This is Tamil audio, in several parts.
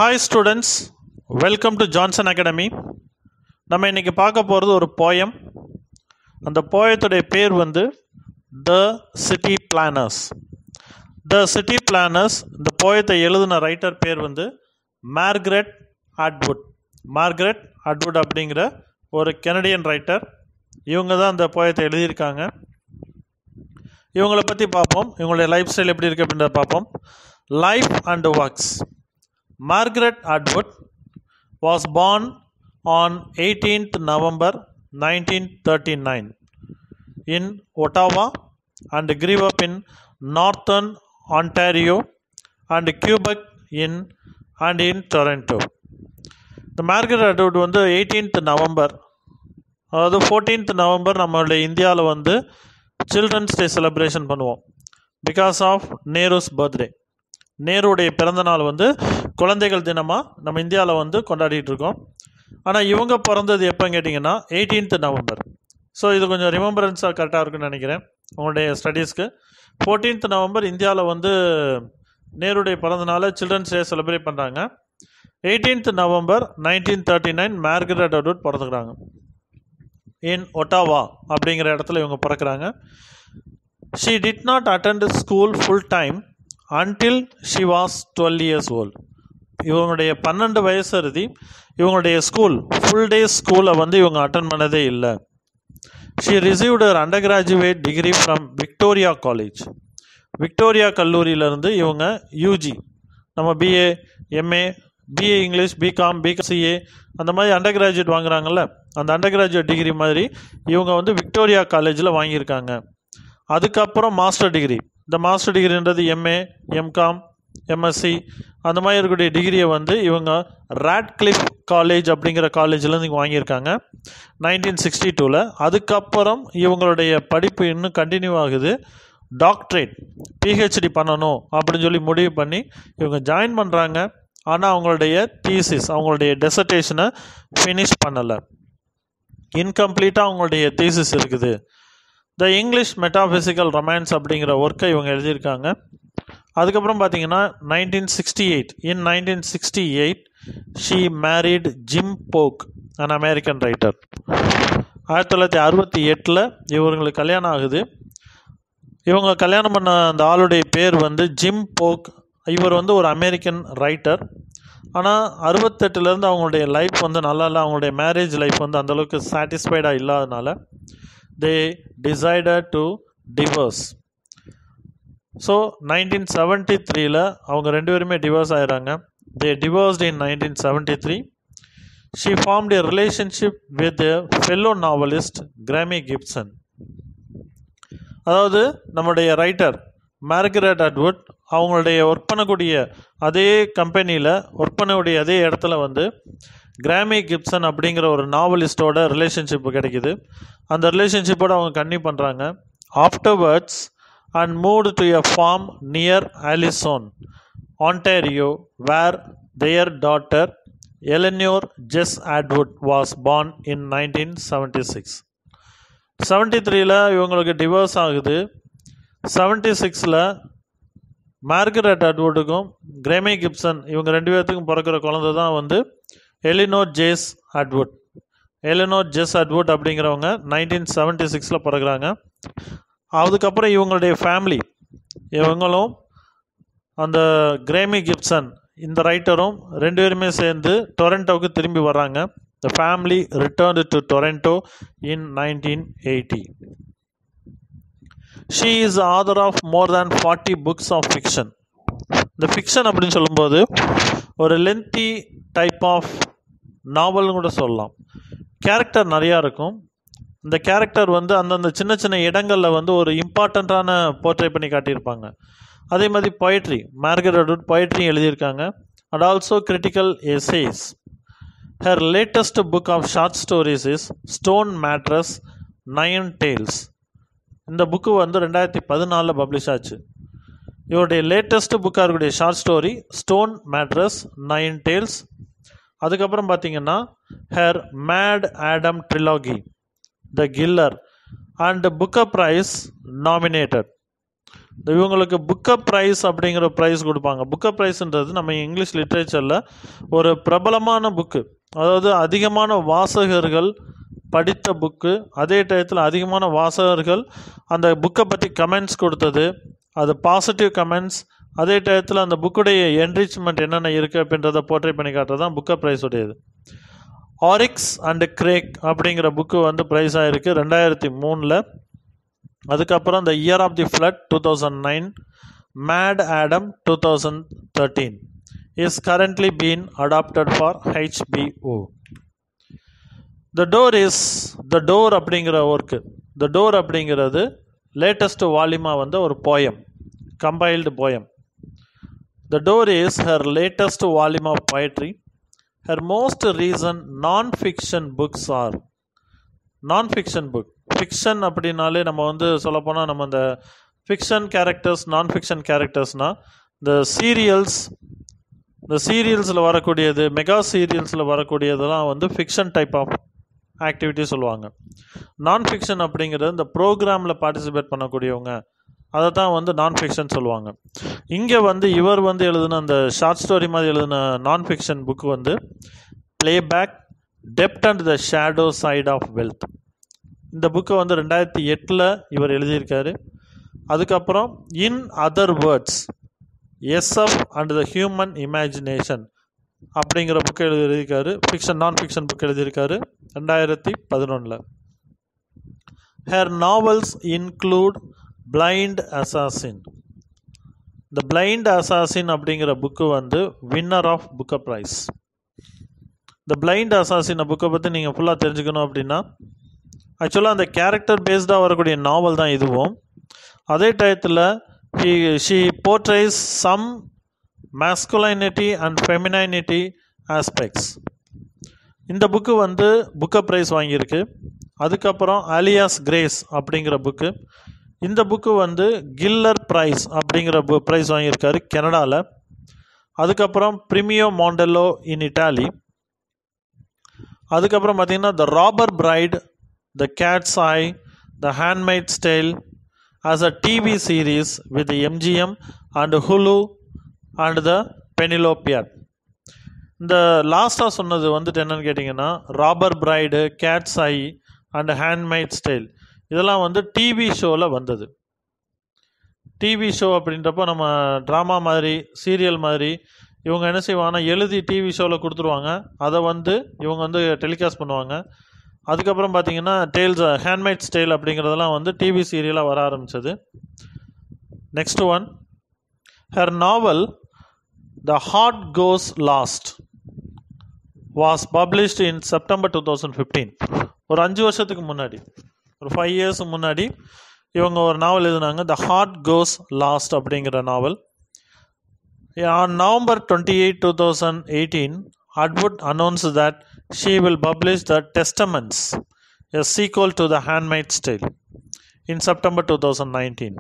Hi students, welcome to Johnson Academy. நம்ம இன்னைக்கு பார்க்க போகிறது ஒரு போயம். அந்த போயத்துடைய பேர் வந்து The City Planners. The City Planners, இந்த போயத்தை எழுதின ரைட்டர் பேர் வந்து மார்கரெட் அட்வுட். மார்கரெட் அட்வுட் அப்படிங்கிற ஒரு கெனடியன் ரைட்டர். இவங்க தான் அந்த போயத்தை எழுதியிருக்காங்க. இவங்களை பற்றி பார்ப்போம். இவங்களுடைய லைஃப் ஸ்டைல் எப்படி இருக்குது அப்படின்றத பார்ப்போம். Life and works. Margaret Atwood was born on 18th November 1939 in Ottawa and grew up in Northern Ontario and Quebec in Toronto. The Margaret Atwood வந்து 18th November, அதாவது 14th November நம்மளுடைய இந்தியாவில் வந்து சில்ட்ரன்ஸ் டே செலிப்ரேஷன் பண்ணுவோம் பிகாஸ் ஆஃப் நேருஸ் பர்த்டே. நேருடைய பிறந்தநாள் வந்து குழந்தைகள் தினமாக நம்ம இந்தியாவில் வந்து கொண்டாடிட்டு இருக்கோம். ஆனால் இவங்க பிறந்தது எப்போன்னு கேட்டிங்கன்னா 18th November. ஸோ இது கொஞ்சம் ரிமெம்பரன்ஸாக கரெக்டாக இருக்குன்னு நினைக்கிறேன் உங்களுடைய ஸ்டடீஸ்க்கு. 14th November இந்தியாவில் வந்து நேருடைய பிறந்தநாளை சில்ட்ரன்ஸ் டே செலிப்ரேட் பண்ணுறாங்க. 18th November 1939 மார்கரெட் அட்வுட் பிறந்துக்கிறாங்க. இன் ஒட்டாவா அப்படிங்கிற இடத்துல இவங்க பிறக்கிறாங்க. She did not attend school full time until she was 12 years old. இவங்களுடைய 12 வயசு அறுதி இவங்களுடைய ஸ்கூல் ஃபுல் டே ஸ்கூலை வந்து இவங்க அட்டன் பண்ணதே இல்லை. She received her undergraduate degree from Victoria college. Victoria கல்லூரியிலேருந்து இவங்க யூஜி, நம்ம BA, MA, BA English, BCom, BCA அந்த மாதிரி அண்டர் கிராஜுவேட் வாங்குறாங்கல்ல, அந்த அண்டர் கிராஜுவேட் டிகிரி மாதிரி இவங்க வந்து விக்டோரியா காலேஜில் வாங்கியிருக்காங்க. அதுக்கப்புறம் மாஸ்டர் டிகிரி, இந்த மாஸ்டர் டிகிரின்றது எம்ஏ, எம்காம், எம்எஸ்சி அந்த மாதிரி இருக்கக்கூடிய டிகிரியை வந்து இவங்க ராட்க்ளிஃப் காலேஜ் அப்படிங்கிற காலேஜ்லேருந்து இங்கே வாங்கியிருக்காங்க 1962. அதுக்கப்புறம் இவங்களுடைய படிப்பு இன்னும் கண்டினியூ ஆகுது. டாக்டரேட், பிஹெச்டி பண்ணணும் அப்படின்னு சொல்லி முடிவு பண்ணி இவங்க ஜாயின் பண்ணுறாங்க. ஆனால் அவங்களுடைய தீசிஸ், அவங்களுடைய டெசர்டேஷனை ஃபினிஷ் பண்ணலை. இன்கம்ப்ளீட்டாக அவங்களுடைய தீசிஸ் இருக்குது. த இங்கிலீஷ் மெட்டாஃபிசிக்கல் ரொமான்ஸ் அப்படிங்கிற ஒர்க்கை இவங்க எழுதியிருக்காங்க. அதுக்கப்புறம் பார்த்தீங்கன்னா 1968 she married Jim Polk, an American writer. 1968 இவங்களுக்கு கல்யாணம் ஆகுது. இவங்க கல்யாணம் பண்ண அந்த ஆளுடைய பேர் வந்து ஜிம் போக். இவர் வந்து ஒரு அமெரிக்கன் ரைட்டர். ஆனால் 68 அவங்களுடைய லைஃப் வந்து நல்லா இல்லை. அவங்களுடைய மேரேஜ் லைஃப் வந்து அந்தளவுக்கு சாட்டிஸ்ஃபைடாக இல்லாதனால they decided to divorce. So 1973 அவங்க ரெண்டு பேருமே டிவோர்ஸ் ஆயிடுறாங்க. They divorced in 1973. She formed a relationship with a fellow novelist Grammy Gibson. அதாவது நம்முடைய ரைட்டர் மார்கரெட் அட்வுட் அவங்களுடைய ஒர்க் பண்ணக்கூடிய அதே கம்பெனியில் ஒர்க் பண்ணக்கூடிய அதே இடத்துல வந்து கிராமி கிப்சன் அப்படிங்கிற ஒரு நாவலிஸ்டோட ரிலேஷன்ஷிப் கிடைக்குது. அந்த ரிலேஷன்ஷிப்போடு அவங்க கன்டினியூ பண்ணுறாங்க. Afterwards and moved to a farm near Alliston, Ontario, where their daughter Eleanor Jess Atwood was born in 1976. 73 இவங்களுக்கு டிவோர்ஸ் ஆகுது. 76 மார்கரெட் அட்வுட்டுக்கும் கிராமி கிப்சன் இவங்க ரெண்டு பேர்த்துக்கும் பிறக்கிற குழந்தை தான் வந்து எலினோர் ஜெஸ் அட்வுட். எலினோர் ஜெஸ் அட்வுட் அப்படிங்கிறவங்க 1976 பிறகுறாங்க. அதுக்கப்புறம் இவங்களுடைய ஃபேமிலி, இவங்களும் அந்த கிராமி கிப்சன் இந்த ரைட்டரும் ரெண்டு பேருமே சேர்ந்து டொரண்டோவுக்கு திரும்பி வர்றாங்க. The family returned to Toronto in 1980. She is author of more than 40 books of fiction. இந்த ஃபிக்ஷன் அப்படின்னு சொல்லும்போது ஒரு லென்த்தி டைப் ஆஃப் நாவல்னு கூட சொல்லலாம். கேரக்டர் நிறையா இருக்கும். இந்த கேரக்டர் வந்து அந்தந்த சின்ன சின்ன இடங்களில் வந்து ஒரு இம்பார்ட்டண்ட்டான போர்ட்ரே பண்ணி காட்டியிருப்பாங்க. அதே மாதிரி பொயட்ரி, மார்கரெட் அட்வுட் பொயட்ரி எழுதியிருக்காங்க. And also critical essays. Her latest book of short stories is Stone Mattress 9 Tales. இந்த புக்கு வந்து 2014 பப்ளிஷ் ஆச்சு. இவருடைய லேட்டஸ்ட் புக்காக இருக்கக்கூடிய short story Stone Mattress 9 Tales. அதுக்கப்புறம் பார்த்தீங்கன்னா her MaddAddam trilogy, the killer and Booker prize nominated. இவங்களுக்கு புக்கர் ப்ரைஸ் அப்படிங்கிற ப்ரைஸ் கொடுப்பாங்க. புக்கர் ப்ரைஸ்ன்றது நம்ம இங்கிலீஷ் லிட்ரேச்சரில் ஒரு பிரபலமான புக்கு, அதாவது அதிகமான வாசகர்கள் படித்த புக்கு, அதே டயத்தில் அதிகமான வாசகர்கள் அந்த புக்கை பற்றி கமெண்ட்ஸ் கொடுத்தது, அது பாசிட்டிவ் கமெண்ட்ஸ், அதே டயத்தில் அந்த புக்குடைய என்ரிச்மெண்ட் என்னென்ன இருக்குது அப்படின்றத போர்ட்ரே பண்ணி காட்டுறது தான் புக்கர் ப்ரைஸ் உடையது. ஆரிக்ஸ் அண்ட் கிரேக் அப்படிங்கிற புக்கு வந்து ப்ரைஸ் ஆகிருக்கு 2003. அதுக்கப்புறம் the year of the flood 2009, MaddAddam 2013 is currently been adapted for HBO. The door அப்படிங்கிற ஒர்க்கு, த டோர் அப்படிங்கிறது லேட்டஸ்ட் வால்யூமாக வந்து ஒரு poem, compiled poem. The door is her latest volume of poetry. Her most recent non-fiction books are non-fiction book. Fiction அப்படின்னாலே நம்ம வந்து சொல்லப்போனால் நம்ம இந்த ஃபிக்ஷன் கேரக்டர்ஸ், நான்-ஃபிக்ஷன் கேரக்டர்ஸ்னால் இந்த சீரியல்ஸில் வரக்கூடியது, மெகா சீரியல்ஸில் வரக்கூடியதெல்லாம் வந்து ஃபிக்ஷன் டைப் ஆஃப் ஆக்டிவிட்டி சொல்லுவாங்க. நான்-ஃபிக்ஷன் அப்படிங்கிறது இந்த ப்ரோக்ராமில் பார்ட்டிசிபேட் பண்ணக்கூடியவங்க, அதை தான் வந்து நான்-ஃபிக்ஷன் சொல்லுவாங்க. இங்கே வந்து இவர் வந்து எழுதின அந்த ஷார்ட் ஸ்டோரி மாதிரி எழுதின நான்-ஃபிக்ஷன் புக் வந்து பிளேபேக், டெப்த் and the shadow side of wealth. இந்த புக்கை வந்து 2008 இவர் எழுதியிருக்காரு. அதுக்கப்புறம் in other words, SF and the human imagination அப்படிங்கிற புக்கை எழுதியிருக்காரு. நான்-ஃபிக்ஷன் புக் எழுதியிருக்காரு 2011. Her novels include blind assassin. The blind assassin அப்படிங்கிற புக்கு வந்து வின்னர் ஆஃப் புக்கர் ப்ரைஸ். இந்த பிளைண்ட் அசாசின் புக்கை பற்றி நீங்கள் ஃபுல்லாக தெரிஞ்சுக்கணும் அப்படின்னா, ஆக்சுவலாக அந்த கேரக்டர் பேஸ்டாக வரக்கூடிய நாவல் தான் இதுவும். அதே டயத்தில் she portrays some masculinity and femininity aspects. இந்த புக்கு வந்து புக்கர் ப்ரைஸ் வாங்கியிருக்கு. அதுக்கப்புறம் அலியாஸ் கிரேஸ் அப்படிங்கிற புக்கு, இந்த புக்கு வந்து கில்லர் ப்ரைஸ் அப்படிங்கிற ப்ரைஸ் வாங்கியிருக்காரு கனடாவில். அதுக்கப்புறம் ப்ரிமியோ மாண்டெல்லோ இன் இட்டாலி. அதுக்கப்புறம் பார்த்திங்கன்னா the Robber Bride, the Cat's Eye, the Handmaid's Tale as a TV series with MGM and Hulu and the Penelopiad. இந்த லாஸ்ட்டாக சொன்னது வந்துட்டு என்னென்னு கேட்டிங்கன்னா, Robber Bride, Cat's Eye and ஹேண்ட்மெய்ட்ஸ் Dale இதெல்லாம் வந்து டிவி ஷோவில் வந்தது. டிவி ஷோ அப்படின்றப்போ நம்ம ட்ராமா மாதிரி, சீரியல் மாதிரி இவங்க என்ன செய்வாங்கன்னா எழுதி டிவி ஷோவில் கொடுத்துருவாங்க, அதை வந்து இவங்க வந்து டெலிகாஸ்ட் பண்ணுவாங்க. அதுக்கப்புறம் பார்த்திங்கன்னா டேல்ஸ், ஹேண்ட்மெய்ட்ஸ் டேல் அப்படிங்கிறதெல்லாம் வந்து டிவி சீரியலாக வர ஆரம்பித்தது. Next one, her novel the heart goes last was published in September 2015. ஒரு 5 வருஷத்துக்கு முன்னாடி, ஒரு 5 years முன்னாடி இவங்க ஒரு நாவல் எழுதினாங்க, த ஹார்ட் கோஸ் லாஸ்ட் அப்படிங்கிற நாவல். On November 28, 2018, Atwood announced that she will publish The Testaments, a sequel to The Handmaid's Tale, in September 2019.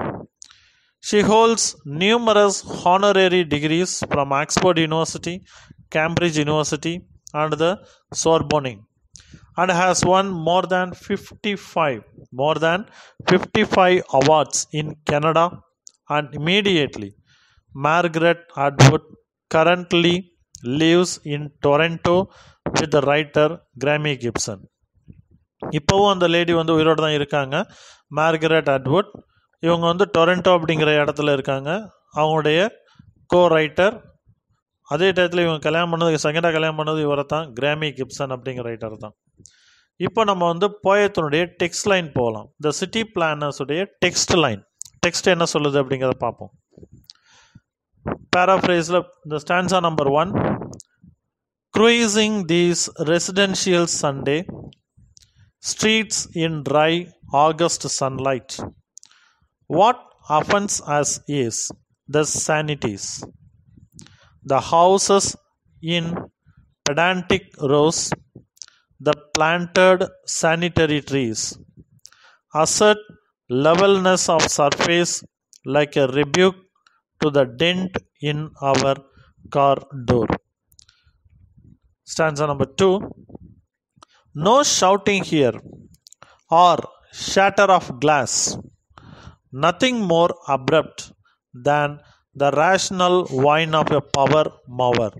She holds numerous honorary degrees from Oxford University, Cambridge University, and the Sorbonne, and has won more than 55 awards in Canada. And immediately, Margaret Atwood currently lives in Toronto with the writer Grammy Gibson. இப்போவும் அந்த லேடி வந்து உயிரோடு தான் இருக்காங்க, மார்கரெட் அட்வுட். இவங்க வந்து டொரண்டோ அப்படிங்கிற இடத்துல இருக்காங்க. அவங்களுடைய ரைட்டர். அதே டயத்தில் இவங்க செகண்டாக கல்யாணம் பண்ணது இவரை தான், கிராமி கிப்சன் அப்படிங்கிற ரைட்டர் தான். இப்போ நம்ம வந்து போயத்தினுடைய டெக்ஸ்ட் லைன் போகலாம். த சிட்டி பிளானர்ஸுடைய டெக்ஸ்ட் லைன், டெக்ஸ்ட் என்ன சொல்லுது அப்படிங்கிறத பார்ப்போம். பேராஃப்ரேஸில் இந்த stanza number 1, cruising these residential Sunday streets in dry August sunlight, what offends us is the sanities, the houses in pedantic rows, the planted sanitary trees assert levelness of surface like a rebuke to the dent in our car door. Stanza number 2, no shouting here or shatter of glass, nothing more abrupt than the rational whine of a power mower,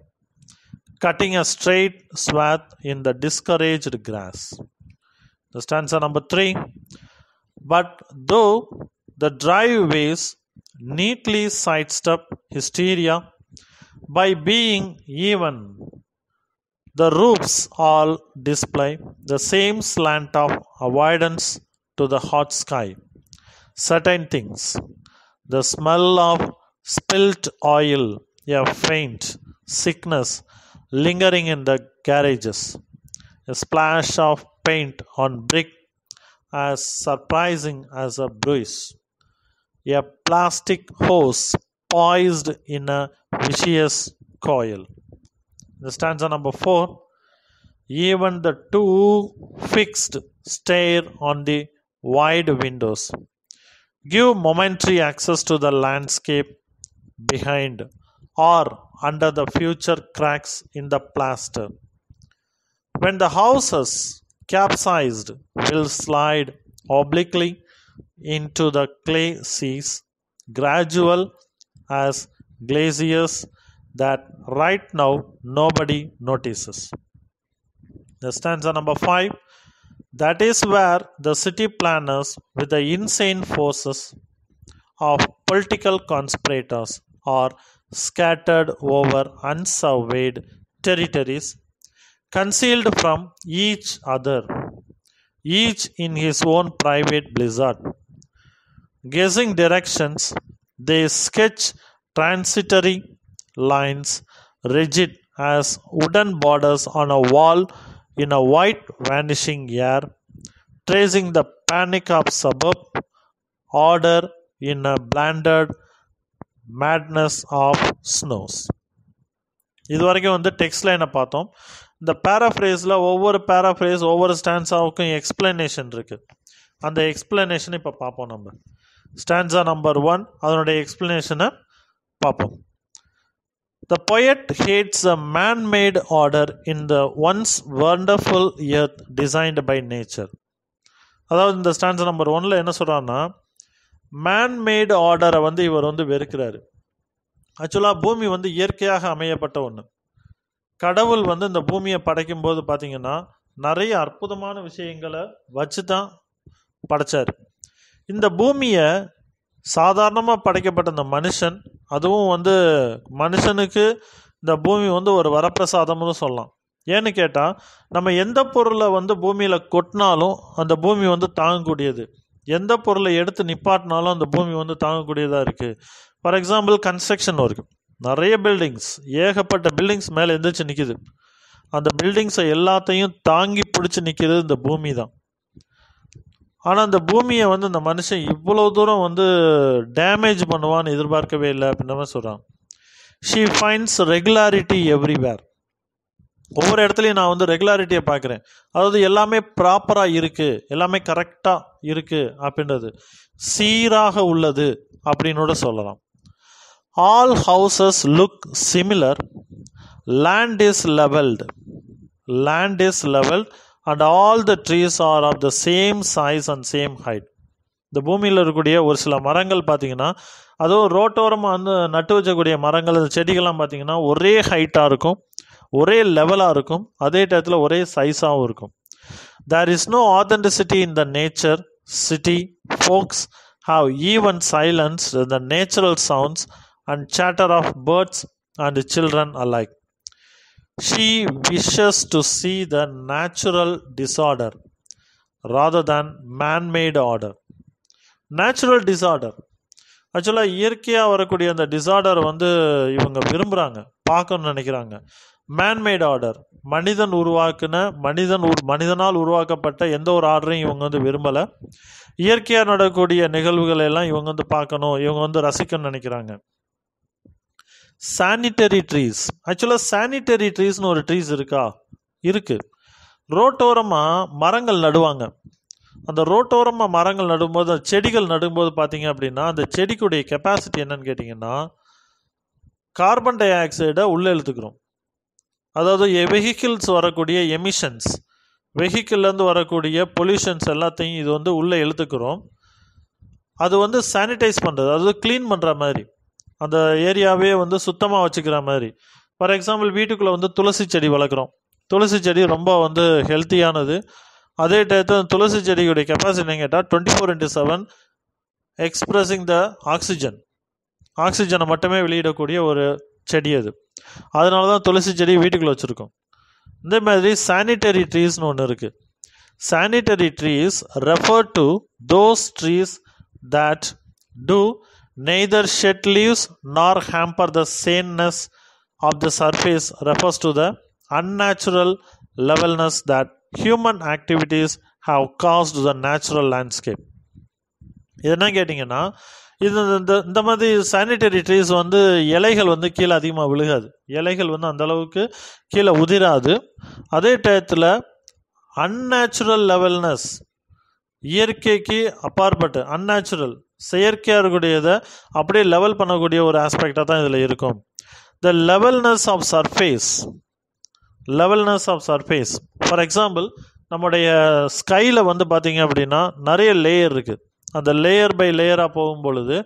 cutting a straight swath in the discouraged grass. The stanza number 3. But though the driveways neatly sidestep hysteria by being even, the roofs all display the same slant of avoidance to the hot sky. Certain things, the smell of spilt oil, a faint sickness lingering in the garages, a splash of paint on brick as surprising as a bruise, a plastic hose poised in a vicious coil. The stanza number 4. Even the two fixed stare on the wide windows give momentary access to the landscape behind or under the future cracks in the plaster. When the houses capsized will slide obliquely into the clay seas, gradual as glaciers that right now nobody notices. The stanza number 5. That is where the city planners, with the insane forces of political conspirators, are scattered over unsurveyed territories, concealed from each other, each in his own private blizzard. Guessing directions, they sketch transitory lines, rigid as wooden borders on a wall in a white vanishing air, tracing the panic of suburb order in a blended madness of snows. இது வரைக்கும் வந்து டெக்ஸ்ட் லைனை பார்த்தோம். இந்த பேராஃப்ரேஸில் ஒவ்வொரு பேராஃப்ரேஸ் ஒவ்வொரு ஸ்டான்ஸாவுக்கும் எக்ஸ்பிளனேஷன் இருக்குது. அந்த எக்ஸ்பிளனேஷனை இப்போ பார்ப்போம். நம்ம ஸ்டான்ஸா நம்பர் 1 அதனுடைய எக்ஸ்பிளனேஷனை பார்ப்போம். The poet hates a man-made order in the once wonderful earth designed by nature. அதாவது இந்த ஸ்டான்ஸா நம்பர் 1ல் என்ன சொல்கிறான்னா, மேன்மேட் ஆர்டரை வந்து இவர் வந்து வெறுக்கிறாரு. ஆக்சுவலாக பூமி வந்து இயற்கையாக அமையப்பட்ட ஒன்று. கடவுள் வந்து இந்த பூமியை படைக்கும் போது பார்த்திங்கன்னா நிறைய அற்புதமான விஷயங்களை வச்சு தான் படைச்சார். இந்த பூமியை சாதாரணமாக படைக்கப்பட்ட இந்த மனுஷன், அதுவும் வந்து மனுஷனுக்கு இந்த பூமி வந்து ஒரு வரப்பிரசாதம்னு சொல்லலாம். ஏன்னு கேட்டால், நம்ம எந்த பொருளை வந்து பூமியில் கொட்டினாலும் அந்த பூமி வந்து தாங்கக்கூடியது, எந்த பொருளை எடுத்து நிப்பாட்டினாலும் அந்த பூமி வந்து தாங்கக்கூடியதாக இருக்குது. ஃபார் எக்ஸாம்பிள் கன்ஸ்ட்ரக்ஷன் ஒர்க், நிறைய பில்டிங்ஸ், ஏகப்பட்ட பில்டிங்ஸ் மேலே எந்திரிச்சு நிற்கிது. அந்த பில்டிங்ஸை எல்லாத்தையும் தாங்கி பிடிச்சி நிற்கிறது இந்த பூமி தான். ஆனால் அந்த பூமியை வந்து இந்த மனுஷன் இவ்வளோ தூரம் வந்து டேமேஜ் பண்ணுவான்னு எதிர்பார்க்கவே இல்லை அப்படின்ற மாதிரி சொல்கிறான். She finds regularity everywhere. ஒவ்வொரு இடத்துலையும் நான் வந்து ரெகுலாரிட்டியை பார்க்குறேன். அதாவது எல்லாமே ப்ராப்பராக இருக்குது, எல்லாமே கரெக்டாக இருக்குது அப்படின்றது, சீராக உள்ளது அப்படின்னு சொல்லலாம். All houses look similar, land is levelled and all the trees are of the same size and same height. இந்த பூமியில் இருக்கக்கூடிய ஒரு சில மரங்கள் பார்த்திங்கன்னா, அதுவும் ரோட்டோரமாக வந்து நட்டு வச்சக்கூடிய மரங்கள், அந்த செடிகள்லாம் பார்த்திங்கன்னா ஒரே ஹைட்டாக இருக்கும், ஒரே லெவலாக இருக்கும், அதே டயத்தில் ஒரே சைஸாகவும் இருக்கும். There is no authenticity in the nature. City folks have even silence the natural sounds and chatter of birds and children alike. She wishes to see the natural disorder rather than man-made order. Natural disorder, ஆக்சுவலாக இயற்கையாக வரக்கூடிய அந்த டிசார்டர் வந்து இவங்க விரும்புகிறாங்க, பார்க்கணும்னு நினைக்கிறாங்க. மேன்மேட் ஆர்டர், மனிதனால் உருவாக்கப்பட்ட எந்த ஒரு ஆர்டரையும் இவங்க வந்து விரும்பலை. இயற்கையாக நடக்கக்கூடிய நிகழ்வுகளை எல்லாம் இவங்க வந்து பார்க்கணும், இவங்க வந்து ரசிக்கணும்னு நினைக்கிறாங்க. சானிட்டரி ட்ரீஸ், ஆக்சுவலாக சானிட்டரி ட்ரீஸ்னு ஒரு ட்ரீஸ் இருக்கா? இருக்குது. ரோட்டோரமாக மரங்கள் நடுவாங்க. அந்த ரோட்டோரமாக மரங்கள் நடும்போது, செடிகள் நடும்போது பார்த்தீங்க அப்படின்னா, அந்த செடிக்குடைய கெப்பாசிட்டி என்னன்னு கேட்டிங்கன்னா, கார்பன் டை ஆக்சைடை உள்ளே இழுத்துக்கிறோம். அதாவது வெஹிக்கிள்ஸ் வரக்கூடிய எமிஷன்ஸ், வெஹிக்கிள்லேருந்து வரக்கூடிய பொல்யூஷன்ஸ் எல்லாத்தையும் இது வந்து உள்ளே இழுத்துக்கிறோம். அது வந்து சானிடைஸ் பண்ணுறது, அதாவது க்ளீன் பண்ணுற மாதிரி. அந்த ஏரியாவே வந்து சுத்தமாக வச்சுக்கிற மாதிரி. ஃபார் எக்ஸாம்பிள் வீட்டுக்குள்ளே வந்து துளசி செடி வளர்க்குறோம். துளசி செடி ரொம்ப வந்து ஹெல்த்தியானது. அதே டயத்தில் துளசி செடியுடைய கெப்பாசிட்டி கேட்டால் 24/7 எக்ஸ்பிரஸிங் த ஆக்சிஜனை மட்டுமே வெளியிடக்கூடிய ஒரு செடி அது. அதனால தான் துளசி செடி வீட்டுக்குள்ளே வச்சுருக்கோம். இதே மாதிரி சானிட்டரி ட்ரீஸ்னு ஒன்று இருக்குது. Sanitary trees refer to those trees that do neither shed leaves nor hamper the saneness of the surface, refers to the unnatural levelness that human activities have caused the natural landscape. இது என்ன கேட்டிங்கன்னா, இந்த மாதிரி சானிட்டரி ட்ரீஸ் வந்து இலைகள் வந்து கீழே அதிகமாக விழுகாது. இலைகள் வந்து அந்தளவுக்கு கீழே உதிராது. அதே டயத்தில் அன்நேச்சுரல் லெவல்னஸ், இயற்கைக்கு அப்பாற்பட்டு அன்நேச்சுரல், செயற்கையாக இருக்கக்கூடியதை அப்படியே லெவல் பண்ணக்கூடிய ஒரு ஆஸ்பெக்டாக தான் இதில் இருக்கும். த லெவல்னஸ் ஆஃப் சர்ஃபேஸ் ஃபார் எக்ஸாம்பிள், நம்முடைய ஸ்கையில் வந்து பார்த்திங்க அப்படின்னா நிறைய லேயர் இருக்குது. அந்த லேயர் பை லேயராக போகும் பொழுது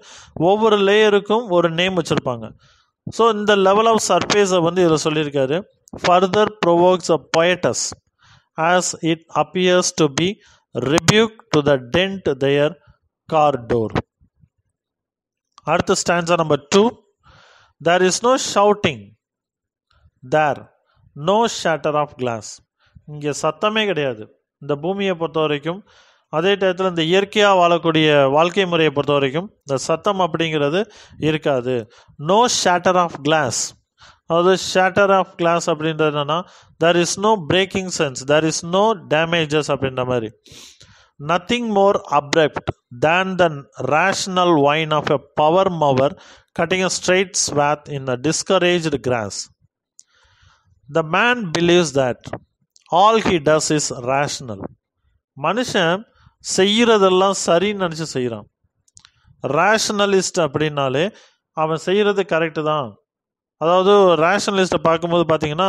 ஒவ்வொரு லேயருக்கும் ஒரு நேம் வச்சுருப்பாங்க. ஸோ இந்த லெவல் ஆஃப் சர்ஃபேஸை வந்து இதில் சொல்லியிருக்காரு. Further provokes a poetess as it appears to be rebuked to the dent their car door. அடுத்த stanza number 2. There is no shouting there, no shatter of glass. இங்கே சத்தமே கிடையாது இந்த பூமியை பொறுத்த வரைக்கும். அதே டயத்தில் இந்த இயற்கையாக வாழக்கூடிய வாழ்க்கை முறையை பொறுத்த வரைக்கும் இந்த சத்தம் அப்படிங்கிறது இருக்காது. No shatter of glass. அதாவது ஷேட்டர் ஆஃப் கிளாஸ் அப்படின்றது என்னன்னா, there is no breaking sense, there is no damages அப்படின்ற மாதிரி. Nothing more abrupt than the rational whine of a power mower cutting a straight swath in a discouraged grass. The man believes that all he does is rational. மனுஷன் செய்கிறதெல்லாம் சரின்னு நினச்சி செய்கிறான். ரேஷனலிஸ்ட் அப்படின்னாலே அவன் செய்கிறது கரெக்டு தான். அதாவது ரேஷனலிஸ்ட்டை பார்க்கும்போது பார்த்தீங்கன்னா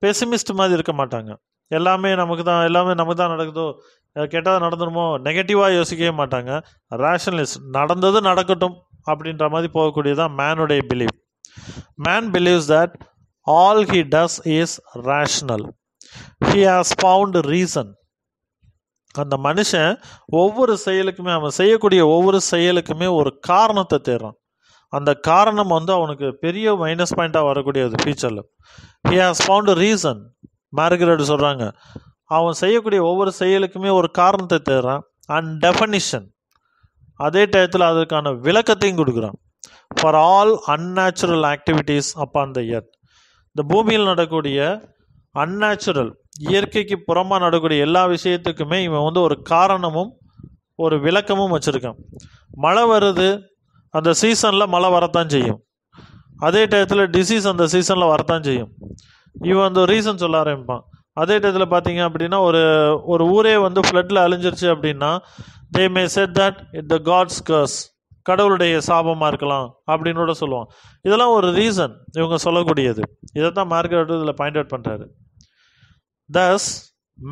பெசிமிஸ்ட் மாதிரி இருக்க மாட்டாங்க. எல்லாமே நமக்கு தான் நடக்குதோ, கெட்டதாக நடந்துருமோ, நெகட்டிவாக யோசிக்கவே மாட்டாங்க. ரேஷனலிஸ்ட் நடந்தது நடக்கட்டும் அப்படின்ற மாதிரி போகக்கூடியதான் மேனுடைய belief. Man believes that all he does is rational. He has found reason. அந்த மனுஷன் ஒவ்வொரு செயலுக்குமே, அவன் செய்யக்கூடிய ஒவ்வொரு செயலுக்குமே ஒரு காரணத்தை தேடுறான். அந்த காரணம் வந்து அவனுக்கு பெரிய மைனஸ் பாயிண்டாக வரக்கூடியது ஃபியூச்சரில். He has found reason. Margaret சொல்கிறாங்க, அவன் செய்யக்கூடிய ஒவ்வொரு செயலுக்குமே ஒரு காரணத்தை தேடுறான். அண்ட் டெஃபனிஷன், அதே டயத்தில் அதற்கான விளக்கத்தையும் கொடுக்குறான். For all unnatural activities upon the earth. இந்த பூமியில் நடக்கக்கூடிய அன்நேச்சுரல், இயற்கைக்கு புறமாக நடக்கக்கூடிய எல்லா விஷயத்துக்குமே இவன் வந்து ஒரு காரணமும் ஒரு விளக்கமும் வச்சுருக்கான். மழை வருது, அந்த சீசனில் மழை வரத்தான் செய்யும். அதே டயத்தில் டிசீஸ் அந்த சீசனில் வரத்தான் செய்யும். இவன் அந்த ரீசன் சொல்ல ஆரம்பிப்பான். அதே டயத்தில் பார்த்தீங்க அப்படின்னா ஒரு ஊரே வந்து ஃப்ளட்டில் அழிஞ்சிருச்சு அப்படின்னா they may said that it the God's curse, கடவுளுடைய சாபமாக இருக்கலாம் அப்படின்னு கூட சொல்லுவான். இதெல்லாம் ஒரு ரீசன் இவங்க சொல்லக்கூடியது. இதை தான் மார்கரெட் இதில் பாயிண்ட் அவுட் பண்ணுறாரு. Thus,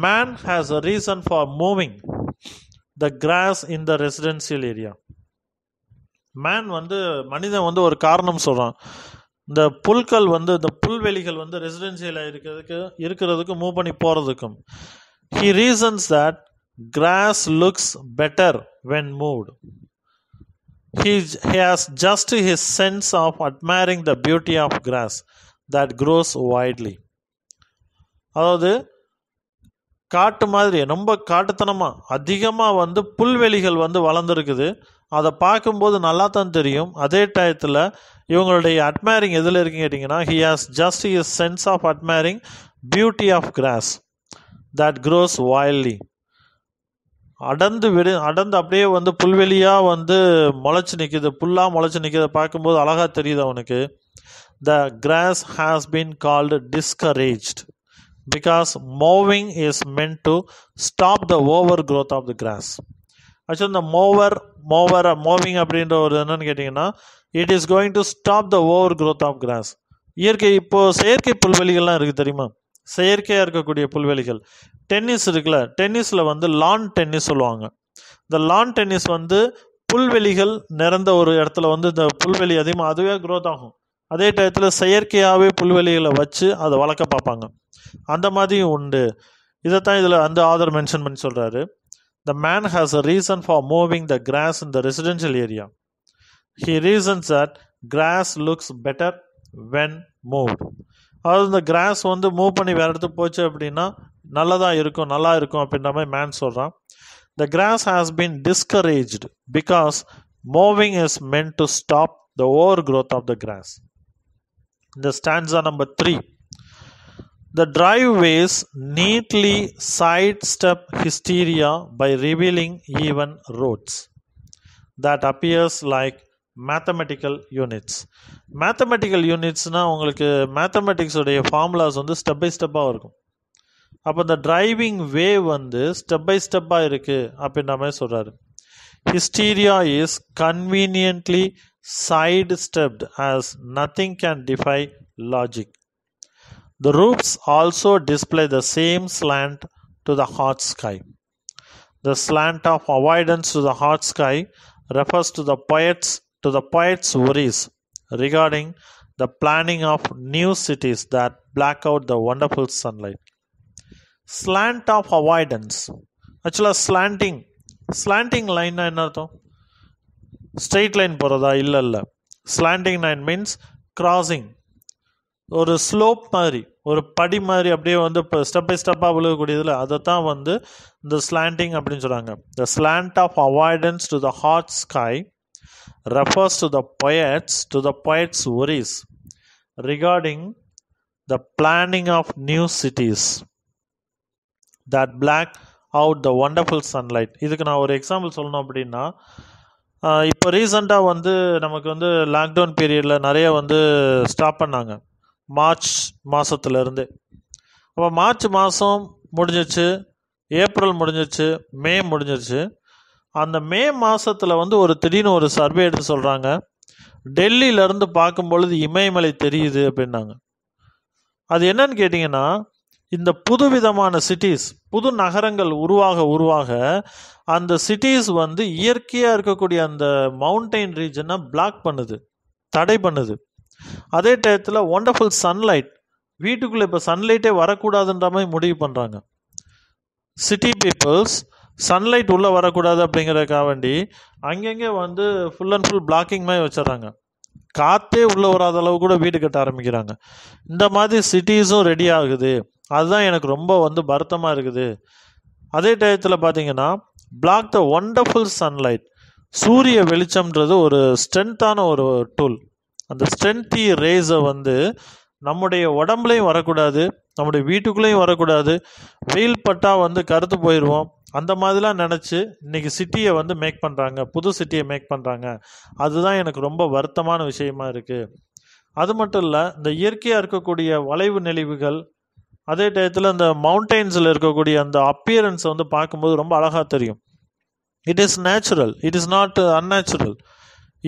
man has a reason for moving the grass in the residential area. மனிதன் வந்து ஒரு காரணம் சொல்கிறான். இந்த புல்கள் வந்து, இந்த புல்வெளிகள் வந்து ரெசிடென்சியலாக இருக்கிறதுக்கு மூவ் பண்ணி போகிறதுக்கும். He reasons that grass looks better when moved. He has just his sense of admiring the beauty of grass that grows widely. அதாவது காட்டு மாதிரி ரொம்ப காட்டுத்தனமாக அதிகமாக வந்து புல்வெளிகள் வந்து வளர்ந்துருக்குது. அதை பார்க்கும்போது நல்லா தான் தெரியும். அதே டயத்தில் இவங்களுடைய அட்மைரிங் எதில் இருக்குன்னு கேட்டிங்கன்னா, he has just his sense of admiring beauty of grass that grows wildly. அடர்ந்து அப்படியே வந்து புல்வெளியாக வந்து முளைச்சி நிற்கிது, புல்லாக முளைச்சி நிற்கிறத பார்க்கும்போது அழகாக தெரியுது அவனுக்கு. The grass has been called discouraged because mowing is meant to stop the overgrowth of the grass. Actually இந்த மோவிங் அப்படின்ற ஒரு என்னன்னு கேட்டிங்கன்னா, it is going to stop the overgrowth of grass. இப்போது செயற்கை புல்வெளிகள்லாம் இருக்குது தெரியுமா? செயற்கையாக இருக்கக்கூடிய புல்வெளிகள். டென்னிஸ் இருக்குல்ல, டென்னிஸில் வந்து லான் டென்னிஸ் சொல்லுவாங்க. இந்த லான் டென்னிஸ் வந்து புல்வெளிகள் நிறைந்த ஒரு இடத்துல வந்து இந்த புல்வெளி அதிகமாக அதுவே க்ரோத் ஆகும். அதே டயத்தில் செயற்கையாகவே புல்வெளிகளை வச்சு அதை வளர்க்க பார்ப்பாங்க. அந்த மாதிரியும் உண்டு. இதைத்தான் இதில் அந்த ஆதர் மென்ஷன் பண்ணி சொல்கிறாரு. The man has a reason for moving the grass in the residential area. He reasons that grass looks better when moved. அதாவது இந்த கிராஸ் வந்து மூவ் பண்ணி வேறு இடத்துக்கு போச்சு அப்படின்னா நல்லா இருக்கும் அப்படின்ற மாதிரி மேன் சொல்கிறான். The grass has been discouraged because mowing is meant to stop the overgrowth of the grass. The stanza number 3. The driveways neatly sidestep hysteria by revealing even roads that appears like mathematical units. Mathematical unitsனால் உங்களுக்கு மேத்தமெட்டிக்ஸ் உடைய ஃபார்முலாஸ் வந்து ஸ்டெப் பை ஸ்டெப்பாக இருக்கும். அப்போ இந்த டிரைவிங் வே வந்து ஸ்டெப் பை ஸ்டெப்பாக இருக்குது அப்படின்ற மாதிரி சொல்கிறாரு. Hysteria is conveniently sidestepped as nothing can defy logic. The roofs also display the same slant to the hot sky. The slant of avoidance to the hot sky refers to the poet's worries regarding the planning of new cities that black out the wonderful sunlight. Slant of avoidance. Actually, slanting line na enna artham? Straight line போறதா? இல்ல. Slanting line means crossing. ஒரு ஸ்லோப் மாதிரி, ஒரு படி மாதிரி அப்படியே வந்து இப்போ ஸ்டெப் பை ஸ்டெப்பாக விழுகக்கூடியதில் அதை தான் வந்து இந்த ஸ்லாண்டிங் அப்படின்னு சொல்கிறாங்க. The slant of avoidance to the hot sky refers to the poet's worries regarding the planning of new cities that black out the wonderful sunlight. இதுக்கு நான் ஒரு எக்ஸாம்பிள் சொல்லணும் அப்படின்னா, இப்போ ரீசெண்டாக வந்து நமக்கு வந்து லாக்டவுன் பீரியடில் நிறைய வந்து ஸ்டாப் பண்ணாங்க மார்ச் மாதத்துலேருந்து. அப்போ மார்ச் மாதம் முடிஞ்சிச்சு, ஏப்ரல் முடிஞ்சிச்சு, மே முடிஞ்சிருச்சு. அந்த மே மாதத்தில் வந்து திடீர்னு ஒரு சர்வே எடுத்து சொல்கிறாங்க, டெல்லியிலேருந்து பார்க்கும்பொழுது இமயமலை தெரியுது அப்படின்னாங்க. அது என்னன்னு கேட்டிங்கன்னா, இந்த புதுவிதமான சிட்டிஸ், புது நகரங்கள் உருவாக அந்த சிட்டிஸ் வந்து இயற்கையாக இருக்கக்கூடிய அந்த மவுண்டெயின் ரீஜனை பிளாக் பண்ணுது, தடை பண்ணுது. அதே டயத்தில் ஒண்டர்ஃபுல் சன்லைட், வீட்டுக்குள்ளே இப்போ சன்லைட்டே வரக்கூடாதுன்ற மாதிரி முடிவு பண்ணுறாங்க. சிட்டி பீப்புள்ஸ் சன்லைட் உள்ளே வரக்கூடாது அப்படிங்கிறதுக்காக வேண்டி அங்கங்கே வந்து ஃபுல் அண்ட் ஃபுல் பிளாக்கிங் மாதிரி வச்சிடறாங்க. காற்றே உள்ளே வராத அளவு கூட வீடு கட்ட ஆரம்பிக்கிறாங்க. இந்த மாதிரி சிட்டிஸும் ரெடி ஆகுது. அதுதான் எனக்கு ரொம்ப வந்து வருத்தமாக இருக்குது. அதே டயத்தில் பார்த்தீங்கன்னா, பிளாக் த ஒண்டர்ஃபுல் சன்லைட், சூரிய வெளிச்சம்ன்றது ஒரு ஸ்ட்ரென்த்தான ஒரு டூல். அந்த ஸ்ட்ரென்த்தி ரேஸை வந்து நம்முடைய உடம்புலையும் வரக்கூடாது, நம்முடைய வீட்டுக்குள்ளேயும் வரக்கூடாது. வெயில் பட்டால் வந்து கருத்து போயிடுவோம். அந்த மாதிரிலாம் நினச்சி இன்றைக்கி சிட்டியை வந்து மேக் பண்ணுறாங்க, புது சிட்டியை மேக் பண்ணுறாங்க. அதுதான் எனக்கு ரொம்ப வருத்தமான விஷயமா இருக்குது. அது மட்டும் இல்லை, இந்த இயற்கையாக இருக்கக்கூடிய வளைவு நெளிவுகள், அதே டயத்தில் அந்த மவுண்டெயின்ஸில் இருக்கக்கூடிய அந்த அப்பியரன்ஸை வந்து பார்க்கும்போது ரொம்ப அழகாக தெரியும். It is natural, it is not unnatural.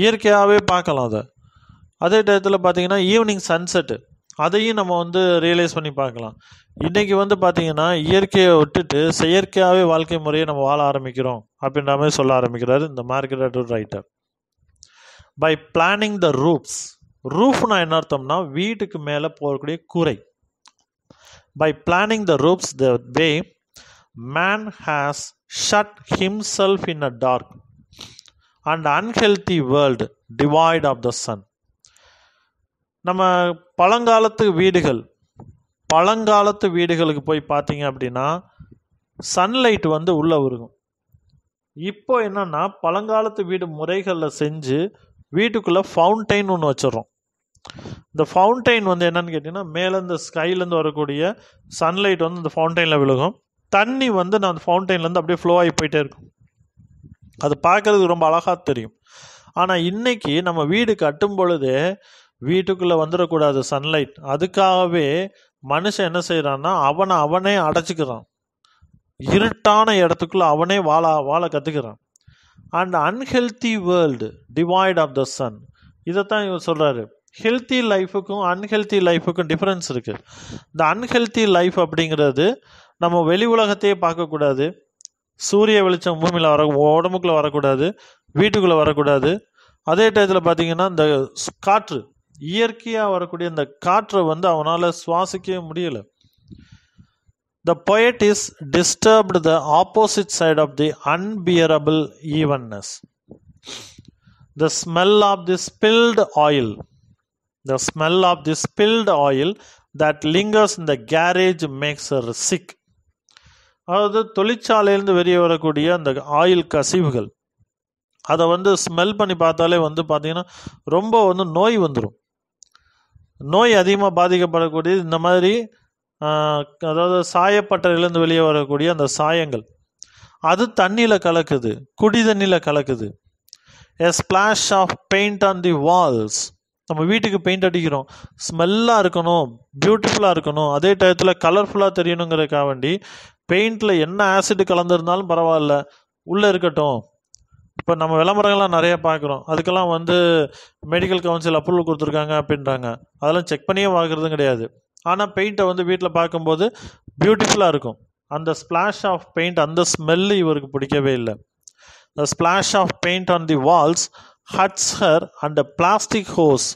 இயற்கையாகவே பார்க்கலாம் அதை. அதே டயத்தில் பார்த்திங்கன்னா ஈவினிங் சன்செட்டு, அதையும் நம்ம வந்து ரியலைஸ் பண்ணி பார்க்கலாம். இன்றைக்கி வந்து பார்த்திங்கன்னா இயற்கையை விட்டுட்டு செயற்கையாகவே வாழ்க்கை முறையை நம்ம வாழ ஆரம்பிக்கிறோம் அப்படின்ற மாதிரி சொல்ல ஆரம்பிக்கிறாரு இந்த Margaret Atwood writer. By planning the roofs, ரூஃப்னா என்ன அர்த்தம்னா வீட்டுக்கு மேலே போகக்கூடிய கூரை. By planning the roofs the way, man has shut himself in a dark and unhealthy world devoid of the sun. நம்ம பழங்காலத்து வீடுகளுக்கு போய் பார்த்தீங்க அப்படின்னா சன்லைட் வந்து உள்ளே வருகும். இப்போ என்னன்னா பழங்காலத்து வீடு முறைகளில் செஞ்சு வீட்டுக்குள்ளே ஃபவுண்டைன் ஒன்று வச்சிடறோம். இந்த ஃபவுண்டைன் வந்து என்னன்னு கேட்டிங்கன்னா, மேலே இந்த ஸ்கைலேருந்து வரக்கூடிய சன்லைட் வந்து இந்த ஃபவுண்டைனில் விழுகும். தண்ணி வந்து நான் அந்த ஃபவுண்டைன்லேருந்து அப்படியே ஃப்ளோ ஆகி போயிட்டே இருக்கும். அது பார்க்குறதுக்கு ரொம்ப அழகாக தெரியும். ஆனால் இன்றைக்கி நம்ம வீடு கட்டும் பொழுதே வீட்டுக்குள்ளே வந்துடக்கூடாது சன்லைட். அதுக்காகவே மனுஷன் என்ன செய்கிறான்னா அவனே அடைச்சிக்கிறான். இருட்டான இடத்துக்குள்ளே அவனே வாழ கற்றுக்கிறான். And unhealthy world devoid of the sun, இதைத்தான் இவர் சொல்கிறாரு. ஹெல்த்தி லைஃபுக்கும் அன்ஹெல்த்தி லைஃபுக்கும் டிஃப்ரென்ஸ் இருக்குது. இந்த அன்ஹெல்த்தி லைஃப் அப்படிங்கிறது நம்ம வெளி உலகத்தையே பார்க்கக்கூடாது, சூரிய வெளிச்சம் பூமியில் உடம்புக்குள்ளே வரக்கூடாது, வீட்டுக்குள்ளே வரக்கூடாது. அதே டயத்தில் பார்த்தீங்கன்னா இந்த காற்று, இயற்கையாக வரக்கூடிய இந்த காற்றை வந்து அவனால் சுவாசிக்கவே முடியலை. The poet is disturbed the opposite side of the unbearable evenness. The smell of the spilled oil, the smell of the spilled oil that lingers in the garage makes her sick. அதாவது தொழிற்சாலையிலேருந்து வெளியே வரக்கூடிய அந்த ஆயில் கசிவுகள், அதை வந்து ஸ்மெல் பண்ணி பார்த்தாலே வந்து பார்த்தீங்கன்னா ரொம்ப வந்து நோய் வந்துடும். நோய் அதிகமாக பாதிக்கப்படக்கூடியது இந்த மாதிரி அதாவது சாயப்பட்டறையிலேருந்து வெளியே வரக்கூடிய அந்த சாயங்கள், அது தண்ணியில் கலக்குது, குடி தண்ணியில் கலக்குது. A splash of paint on the walls. நம்ம வீட்டுக்கு பெயிண்ட் அடிக்கிறோம், ஸ்மெல்லாக இருக்கணும், பியூட்டிஃபுல்லாக இருக்கணும், அதே டயத்தில் கலர்ஃபுல்லாக தெரியணுங்கிறதுக்காக வேண்டி பெயிண்டில் என்ன ஆசிட் கலந்துருந்தாலும் பரவாயில்ல உள்ளே இருக்கட்டும். இப்போ நம்ம விளம்பரங்கள்லாம் நிறைய பார்க்குறோம், அதுக்கெல்லாம் வந்து மெடிக்கல் கவுன்சில் அப்ரூவல் கொடுத்துருக்காங்க அப்படின்றாங்க. அதெல்லாம் செக் பண்ணியே வாங்குறதும் கிடையாது. ஆனால் பெயிண்ட்டை வந்து வீட்டில் பார்க்கும்போது பியூட்டிஃபுல்லாக இருக்கும். அந்த ஸ்பிளாஷ் ஆஃப் பெயிண்ட், அந்த ஸ்மெல்லு இவருக்கு பிடிக்கவே இல்லை. The splash of paint on the walls hurts her, and a plastic hose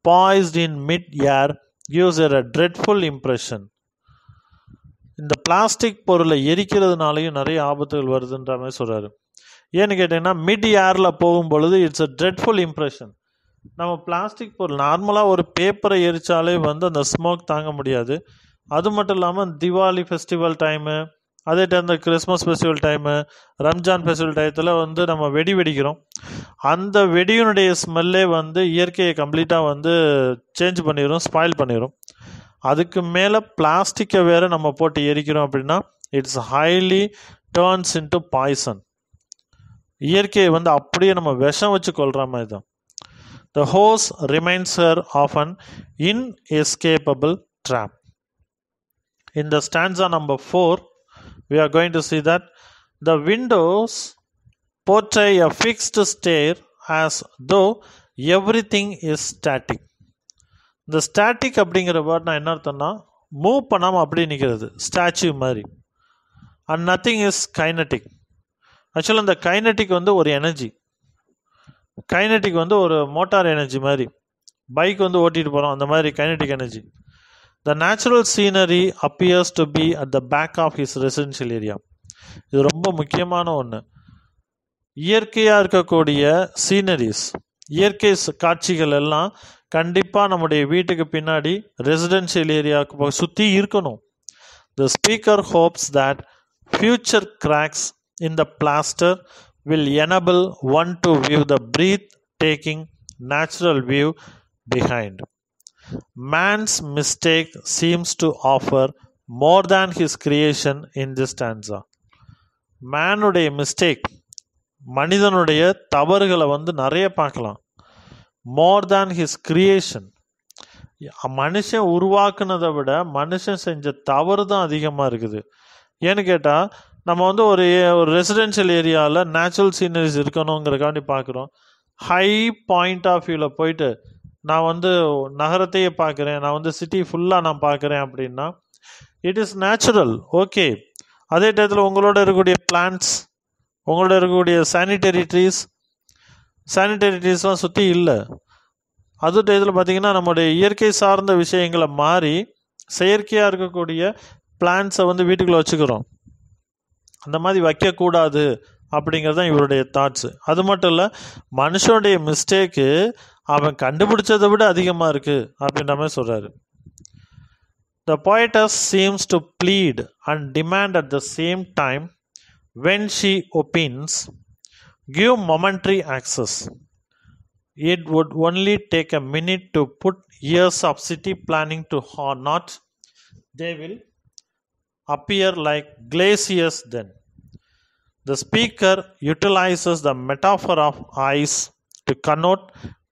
poised in mid-air gives her a dreadful impression. இந்த பிளாஸ்டிக் பொருளை எரிக்கிறதுனாலையும் நிறைய ஆபத்துகள் வருதுன்ற மாதிரி சொல்கிறாரு. ஏன்னு கேட்டிங்கன்னா மிட் ஏரில் போகும் பொழுது இட்ஸ் அ ட்ரெட்ஃபுல் இம்ப்ரெஷன். நம்ம பிளாஸ்டிக் பொருள் நார்மலாக ஒரு பேப்பரை எரித்தாலே வந்து அந்த ஸ்மோக் தாங்க முடியாது. அது மட்டும் இல்லாமல் தீபாவளி ஃபெஸ்டிவல் டைமு, அதே டைம் இந்த Christmas festival time, Ramzan festival டயத்தில் வந்து நம்ம வெடிக்கிறோம். அந்த வெடியினுடைய ஸ்மெல்லே வந்து இயற்கையை கம்ப்ளீட்டாக வந்து சேஞ்ச் பண்ணிடும், ஸ்பாயில் பண்ணிடும். அதுக்கு மேலே பிளாஸ்டிக்கை வேறு நம்ம போட்டு எரிக்கிறோம் அப்படின்னா it's highly turns into poison. இயற்கையை வந்து அப்படியே நம்ம விஷம் வச்சு கொள்கிற மாதிரி தான். The hose reminds her of an inescapable trap. In the stanza number 4, we are going to see that the windows portray a fixed stare as though everything is static. இந்த ஸ்டாட்டிக் அப்படிங்கிற வேர்ட் நான் என்ன அர்த்தம்னா மூவ் பண்ணாமல் அப்படியே நிற்கிறது, ஸ்டாச்சு மாதிரி. And nothing is kinetic. ஆக்சுவலாக இந்த கைனட்டிக் வந்து ஒரு எனர்ஜி, கைனட்டிக் வந்து ஒரு மோட்டார் எனர்ஜி மாதிரி, பைக் வந்து ஓட்டிகிட்டு போகிறோம் அந்த மாதிரி kinetic energy. The natural scenery appears to be at the back of his residential area. இது ரொம்ப முக்கியமான ஒன்று. இயற்கையாக இருக்கக்கூடிய சீனரிஸ், இயற்கை காட்சிகள் எல்லாம் கண்டிப்பாக நம்முடைய வீட்டுக்கு பின்னாடி ரெசிடென்ஷியல் ஏரியாவுக்கு சுற்றி இருக்கணும். The speaker hopes that future cracks in the plaster will enable one to view the breathtaking natural view behind. Man's mistake seems to offer more than his creation in this stanza. மேனுடைய மிஸ்டேக், மனிதனுடைய தவறுகளை வந்து நிறைய பார்க்கலாம். மோர் தேன் ஹிஸ் கிரியேஷன், மனுஷன் உருவாக்குனதை விட மனுஷன் செஞ்ச தவறு தான் அதிகமாக இருக்குது. ஏன்னு கேட்டால் நம்ம வந்து ஒரு ரெசிடென்ஷியல் ஏரியாவில் நேச்சுரல் சீனரிஸ் இருக்கணுங்கிறக்காண்டி பார்க்குறோம். ஹை பாயிண்ட் ஆஃப் வியூவில் போயிட்டு நான் வந்து நகரத்தையே பார்க்குறேன், நான் வந்து சிட்டி ஃபுல்லாக நான் பார்க்குறேன் அப்படின்னா இட் இஸ் நேச்சுரல், ஓகே. அதே டயத்தில் உங்களோட இருக்கக்கூடிய பிளான்ட்ஸ், உங்களோட இருக்கக்கூடிய சானிடரி ட்ரீஸ்லாம் சுற்றி இல்லை. அது டயத்தில் பார்த்திங்கன்னா நம்முடைய இயற்கை சார்ந்த விஷயங்களை மாறி செயற்கையாக இருக்கக்கூடிய பிளான்ட்ஸை வந்து வீட்டுக்குள்ளே வச்சுக்கிறோம். அந்த மாதிரி வைக்கக்கூடாது அப்படிங்கிறது தான் இவருடைய தாட்ஸு. அது மட்டும் இல்லை, மனுஷனுடைய மிஸ்டேக்கு அவன் கண்டுபிடிச்சதை விட அதிகமாக இருக்குது அப்படின்ற மாதிரி சொல்கிறாரு. The poetess seems to plead and demand at the same time when she opines, give momentary access. It would only take a minute to put years of city planning to naught. They will appear like glaciers then. The speaker utilizes the metaphor of eyes to connote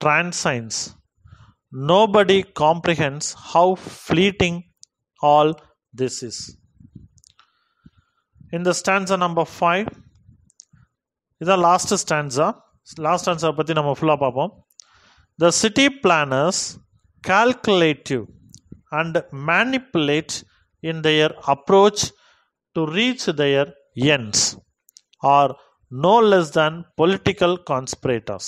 transience. Nobody comprehends how fleeting all this is. In the stanza number 5, this is the last stanza பற்றி நம்ம ஃபுல்லாக பார்ப்போம். The city planners calculative and manipulate in their approach to reach their ends. are no less than political conspirators.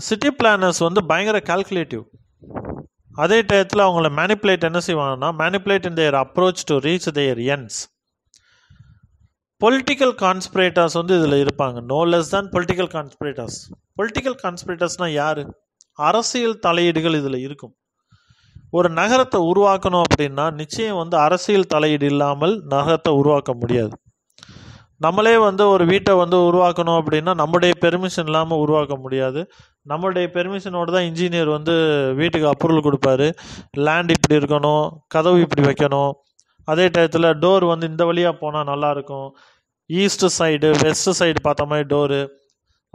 City planners வந்து பயங்கர கால்குலேட்டிவ். அதே டயத்தில் அவங்கள மேனிப்புலேட் என்ன செய்வாங்கன்னா, manipulate in their approach to reach their ends. Political conspirators வந்து இதில் இருப்பாங்க. No less than political conspirators. Political கான்ஸ்பிரேட்டர்ஸ்னால் யார்? அரசியல் தலையீடுகள் இதில் இருக்கும். ஒரு நகரத்தை உருவாக்கணும் அப்படின்னா நிச்சயம் வந்து அரசியல் தலையீடு இல்லாமல் நகரத்தை உருவாக்க முடியாது. நம்மளே வந்து ஒரு வீட்டை வந்து உருவாக்கணும் அப்படின்னா நம்முடைய பெர்மிஷன் இல்லாமல் உருவாக்க முடியாது. நம்மளுடைய பெர்மிஷனோடு தான் இன்ஜினியர் வந்து வீட்டுக்கு அப்ரூவல் கொடுப்பாரு. லேண்ட் இப்படி இருக்கணும், கதவு இப்படி வைக்கணும், அதே டயத்தில் டோர் வந்து இந்த வழியாக போனால் நல்லாயிருக்கும், ஈஸ்ட் சைடு வெஸ்ட் சைடு பார்த்த மாதிரி டோரு,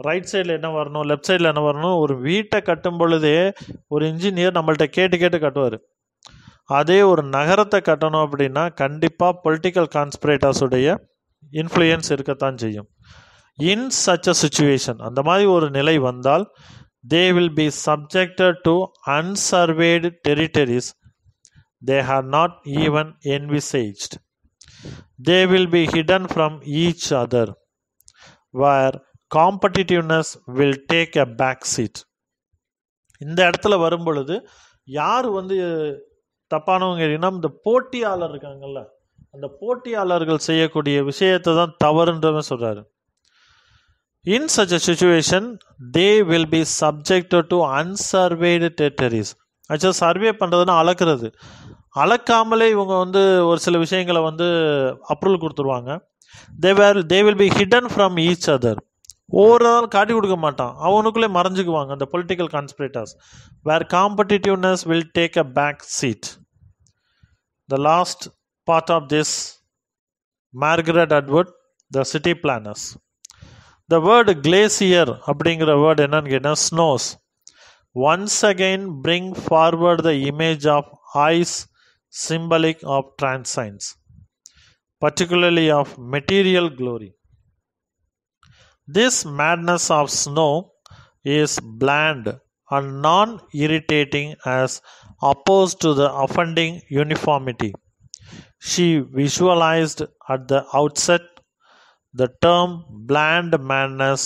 ரைட் சைடில் என்ன வரணும், லெஃப்ட் சைடில் என்ன வரணும். ஒரு வீட்டை கட்டும் பொழுதே ஒரு இன்ஜினியர் நம்மள்ட்ட கேட்டு கேட்டு கட்டுவார். அதே ஒரு நகரத்தை கட்டணும் அப்படின்னா கண்டிப்பாக பொலிட்டிக்கல் கான்ஸ்பிரேட்டர்ஸுடைய இன்ஃப்ளூயன்ஸ் இருக்கத்தான் செய்யும். இன் சச் அ சிச்சுவேஷன், அந்த மாதிரி ஒரு நிலை வந்தால், they will be subjected to unsurveyed territories they have not even envisaged. They will be hidden from each other, where competitiveness will take a back seat. இந்த இடத்துல வரும் பொழுது யார் வந்து தப்பானவங்க கேட்டீங்கன்னா, இந்த போட்டியாளர் இருக்காங்கல்ல, அந்த போட்டியாளர்கள் செய்யக்கூடிய விஷயத்தை தான் தவறுன்றவன் சொல்றாரு. In such a situation, they will be subjected to unsurveyed territories. ஆக்சுவலாக சர்வே பண்ணுறதுன்னா அளக்கிறது. அளக்காமலே இவங்க வந்து ஒரு சில விஷயங்களை வந்து அப்ரூவல் கொடுத்துருவாங்க. they will be hidden from each other. ஒவ்வொரு நாள் காட்டி கொடுக்க மாட்டான், அவனுக்குள்ளே மறைஞ்சுக்குவாங்க அந்த political conspirators. where competitiveness will take a back seat. The last part of this, Margaret Atwood, the city planners. The word glacier அப்படிங்கிற வேர்டு என்னன்னு கேட்டால் Snows. once again bring forward the image of ice, symbolic of transience, particularly of material glory. This madness of snow is bland and non-irritating as opposed to the offending uniformity. She visualized at the outset the term bland madness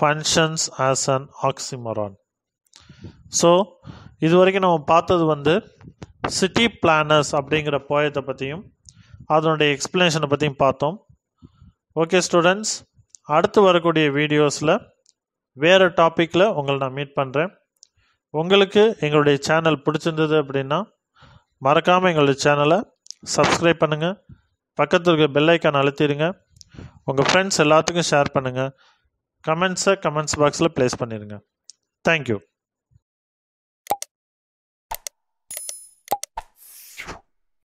functions as an oxymoron. So இது வரைக்கும் நம்ம பார்த்தது வந்து சிட்டி பிளானர்ஸ் அப்படிங்கிற போயத்தை பற்றியும் அதனுடைய எக்ஸ்பிளனேஷனை பற்றியும் பார்த்தோம். ஓகே ஸ்டூடெண்ட்ஸ், அடுத்து வரக்கூடிய வீடியோஸில் வேறு டாப்பிக்கில் உங்களை நான் மீட் பண்ணுறேன். உங்களுக்கு எங்களுடைய சேனல் பிடிச்சிருந்தது அப்படின்னா மறக்காமல் எங்களுடைய சேனலை சப்ஸ்கிரைப் பண்ணுங்கள், பக்கத்தில் இருக்க பெல் ஐக்கான் அழுத்திடுங்க, உங்கள் ஃப்ரெண்ட்ஸ் எல்லாத்துக்கும் ஷேர் பண்ணுங்கள், கமெண்ட்ஸ் பாக்ஸில் ப்ளேஸ் பண்ணிடுங்க. தேங்க்யூ.